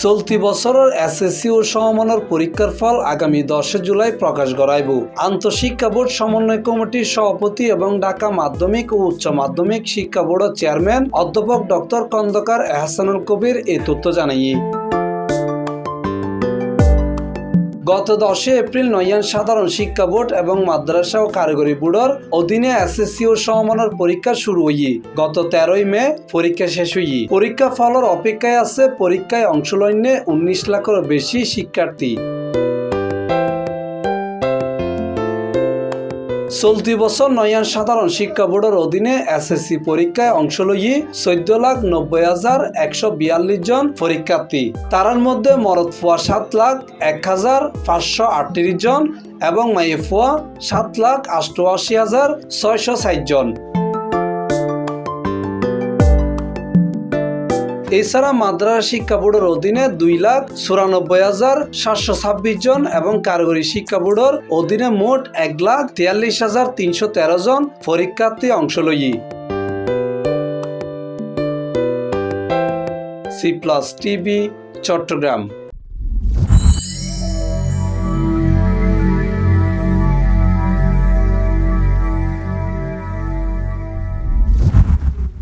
চলতি বছরের এসএসসি ও সমমানের পরীক্ষার ফল আগামী 10 জুলাই প্রকাশ করাইব। আন্তঃশিক্ষা বোর্ড সমন্বয় কমিটির সভাপতি এবং ঢাকা মাধ্যমিক ও উচ্চ মাধ্যমিক শিক্ষা বোর্ডের চেয়ারম্যান অধ্যাপক ডক্টর খন্দকার এহসানুল কবির এই তথ্য জানাই। গত 10 এপ্রিল নয়ান সাধারণ শিক্ষা বোর্ড এবং মাদ্রাসা ও কারিগরি বোর্ডের অধীনে এসএসসি ও সমমানের পরীক্ষা শুরু হইয়ে গত 13 মে পরীক্ষা শেষ হইয়ে পরীক্ষা ফলের অপেক্ষায় আছে পরীক্ষায় অংশ লইনে 19 লাখেরও বেশি শিক্ষার্থী। চলতি বছর নয়ান সাধারণ শিক্ষা বোর্ডের অধীনে এসএসসি পরীক্ষায় অংশ লইয়ে 14,90,142 জন পরীক্ষার্থী। তার মধ্যে মরদ ফুয়া 7,01,538 জন এবং মাইয়ে ফুয়া 7,88,660 জন। এছাড়া মাদ্রাসা শিক্ষা বোর্ডের অধীনে 2,94,726 জন এবং কারিগরি শিক্ষা বোর্ডের অধীনে মোট 1,43,313 জন পরীক্ষার্থী অংশ লইয়ে। C+ TV, Chittagong.